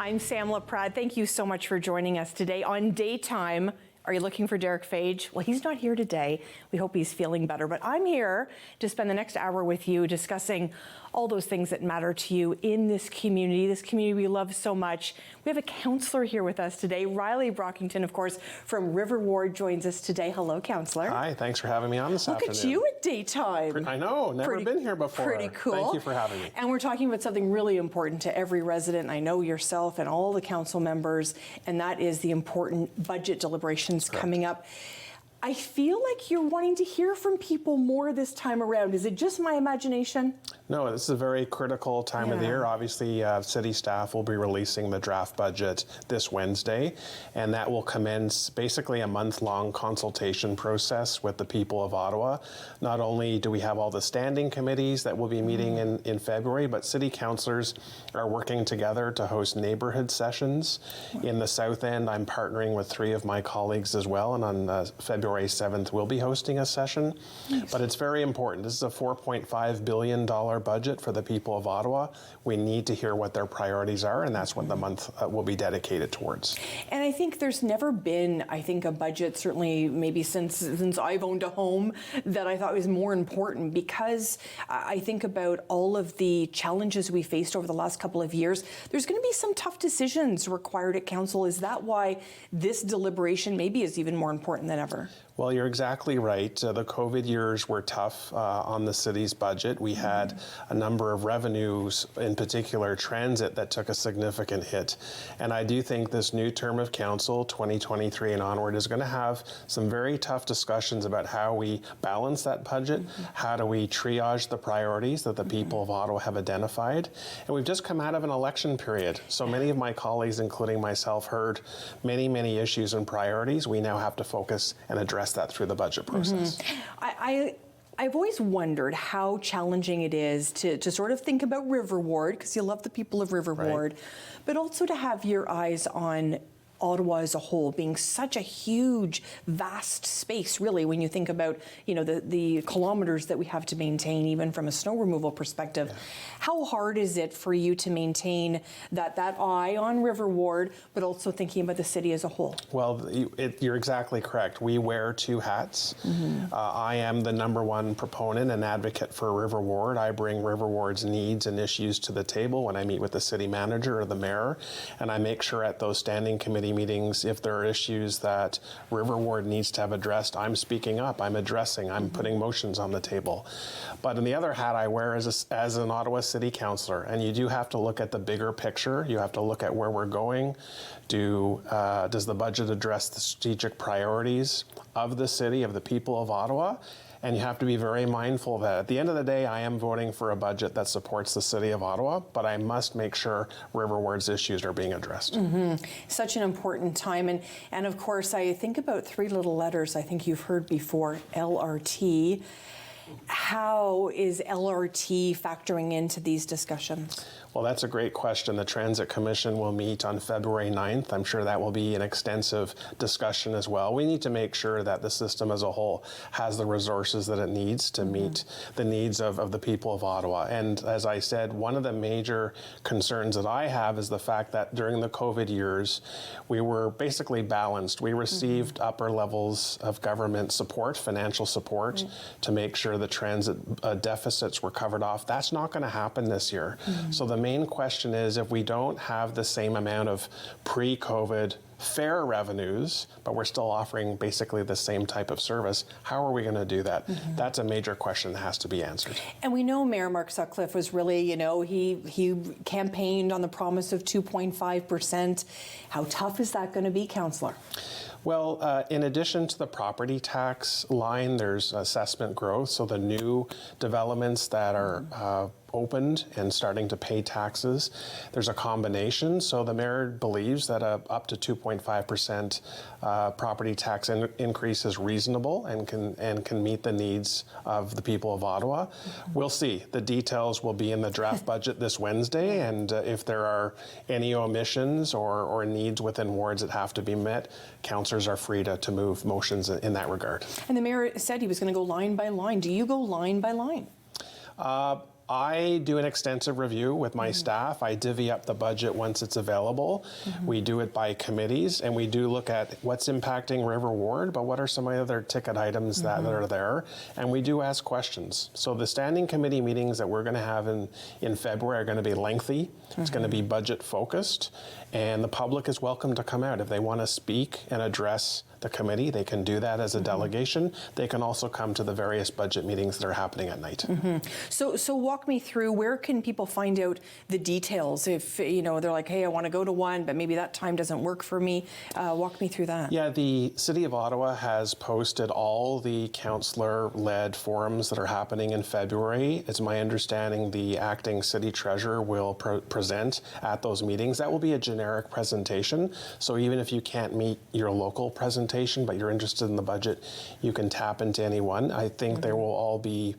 I'm Sam LaPrade. Thank you so much for joining us today on Daytime. Are you looking for Derek Fage? Well, he's not here today. We hope he's feeling better, but I'm here to spend the next hour with you discussing all those things that matter to you in this community we love so much. We have a councillor here with us today. Riley Brockington, of course, from River Ward joins us today. Hello, councillor. Hi, thanks for having me on this afternoon. Look at you at Daytime. I know, never been here before. Pretty cool. Thank you for having me. And we're talking about something really important to every resident. I know yourself and all the council members, and that is the important budget deliberations coming up. I feel like you're wanting to hear from people more this time around. Is it just my imagination? No, this is a very critical time of the year. Obviously, city staff will be releasing the draft budget this Wednesday, and that will commence basically a month-long consultation process with the people of Ottawa. Not only do we have all the standing committees that will be meeting in February, but city councillors are working together to host neighbourhood sessions. In the South End, I'm partnering with 3 of my colleagues as well, and on February 7th, we'll be hosting a session. Nice. But it's very important. This is a $4.5 billion budget for the people of Ottawa. We need to hear what their priorities are, and that's what the month will be dedicated towards. And I think there's never been, a budget, certainly maybe since I've owned a home, that I thought was more important, because I think about all of the challenges we faced over the last couple of years. There's going to be some tough decisions required at council. Is that why this deliberation maybe is even more important than ever? Well, you're exactly right. The COVID years were tough on the city's budget. We had a number of revenues, in particular transit, that took a significant hit. And I do think this new term of council, 2023 and onward, is going to have some very tough discussions about how we balance that budget, how do we triage the priorities that the people of Ottawa have identified. And we've just come out of an election period. So many of my colleagues, including myself, heard many issues and priorities. We now have to focus and address that through the budget process. I've always wondered how challenging it is to sort of think about River Ward, because you love the people of River Ward, but also to have your eyes on Ottawa as a whole being such a huge, vast space, really, when you think about, the kilometers that we have to maintain, even from a snow removal perspective. Yeah. How hard is it for you to maintain that eye on River Ward, but also thinking about the city as a whole? Well, you're exactly correct. We wear 2 hats. I am the #1 proponent and advocate for River Ward. I bring River Ward's needs and issues to the table when I meet with the city manager or the mayor, and I make sure at those standing committee meetings, if there are issues that River Ward needs to have addressed, I'm speaking up, I'm addressing, I'm putting motions on the table. But in the other hat I wear as an Ottawa City Councillor, and you do have to look at the bigger picture. You have to look at where we're going. Does the budget address the strategic priorities of the city, of the people of Ottawa? And you have to be very mindful that at the end of the day, I am voting for a budget that supports the city of Ottawa, but I must make sure River Ward's issues are being addressed. Such an important time. And of course, I think about 3 little letters I think you've heard before, LRT. How is LRT factoring into these discussions? Well, that's a great question. The Transit Commission will meet on February 9th. I'm sure that will be an extensive discussion as well. We need to make sure that the system as a whole has the resources that it needs to meet the needs of the people of Ottawa. And as I said, one of the major concerns that I have is the fact that during the COVID years, we were basically balanced. We received upper levels of government support, financial support, to make sure the transit deficits were covered off. That's not going to happen this year. So the main question is, if we don't have the same amount of pre-COVID fare revenues, but we're still offering basically the same type of service, how are we going to do that? That's a major question that has to be answered. And we know Mayor Mark Sutcliffe was really, he campaigned on the promise of 2.5%. How tough is that going to be, Councillor? Well, in addition to the property tax line, there's assessment growth. So the new developments that are opened and starting to pay taxes, there's a combination. So the mayor believes that up to 2.5% property tax increase is reasonable and can meet the needs of the people of Ottawa. We'll see. The details will be in the draft budget this Wednesday, and if there are any omissions or needs within wards that have to be met, councillors are free to move motions in that regard. And the mayor said he was going to go line by line. Do you go line by line? I do an extensive review with my staff. I divvy up the budget once it's available. We do it by committees, and we do look at what's impacting River Ward, but what are some other ticket items that are there, and we do ask questions. So the standing committee meetings that we're going to have in February are going to be lengthy. It's going to be budget focused, and the public is welcome to come out. If they want to speak and address the committee, they can do that as a delegation. They can also come to the various budget meetings that are happening at night. So walk me through, where can people find out the details if, you know, they're like, hey, I want to go to one, but maybe that time doesn't work for me. Walk me through that. Yeah, the City of Ottawa has posted all the councillor-led forums that are happening in February. It's my understanding the acting city treasurer will present at those meetings. That will be a generic presentation. So even if you can't meet your local presentation, but you're interested in the budget, you can tap into any one. I think there will all be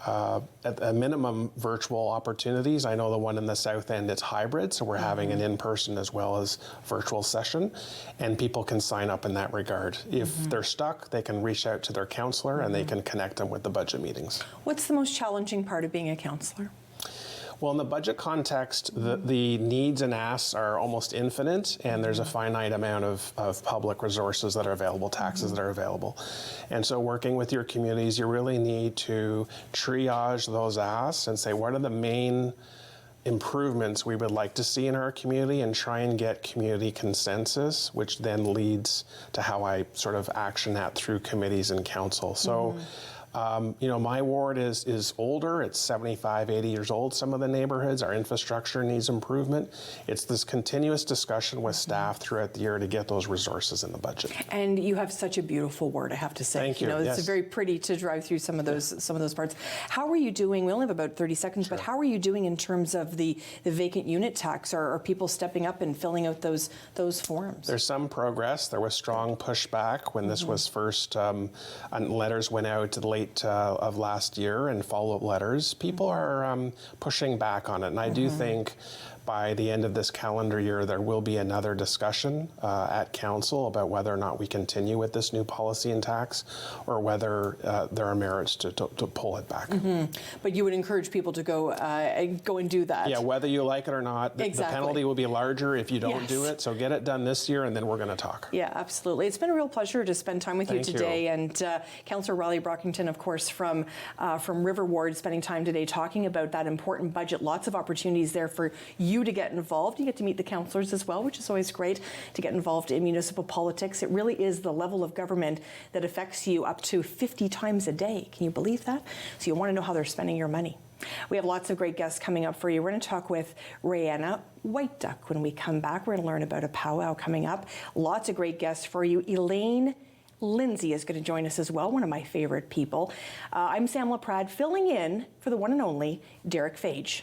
at a minimum virtual opportunities. I know the one in the south end, it's hybrid, so we're having an in-person as well as virtual session, and people can sign up in that regard. If they're stuck, they can reach out to their councillor and they can connect them with the budget meetings. What's the most challenging part of being a councillor? Well, in the budget context, the needs and asks are almost infinite, and there's a finite amount of public resources that are available, taxes that are available. And so working with your communities, you really need to triage those asks and say, what are the main improvements we would like to see in our community, and try and get community consensus, which then leads to how I sort of action that through committees and council. So. You know, my ward is older. It's 75, 80 years old, some of the neighborhoods. Our infrastructure needs improvement. It's this continuous discussion with staff throughout the year to get those resources in the budget. And you have such a beautiful ward, I have to say. Thank you. You know, Yes. it's very pretty to drive through some of those parts. How are you doing? We only have about 30 seconds, but how are you doing in terms of the vacant unit tax? Are people stepping up and filling out those forms? There's some progress. There was strong pushback when this was first, and letters went out late of last year, and follow-up letters. People are pushing back on it, and I do think by the end of this calendar year there will be another discussion at council about whether or not we continue with this new policy and tax, or whether there are merits to pull it back. But you would encourage people to go and do that. Yeah, whether you like it or not, the penalty will be larger if you don't do it. So get it done this year, and then we're going to talk. Yeah, absolutely. It's been a real pleasure to spend time with you today. And Councillor Riley Brockington, of course, from River Ward, spending time today talking about that important budget. Lots of opportunities there for you to get involved. You get to meet the councillors as well, which is always great to get involved in municipal politics. It really is the level of government that affects you up to 50 times a day. Can you believe that? So you want to know how they're spending your money. We have lots of great guests coming up for you. We're going to talk with Rayanna White Duck when we come back. We're going to learn about a powwow coming up. Lots of great guests for you. Elaine Lindsay is going to join us as well, one of my favorite people. I'm Sam LaPrade, filling in for the one and only Derek Fage.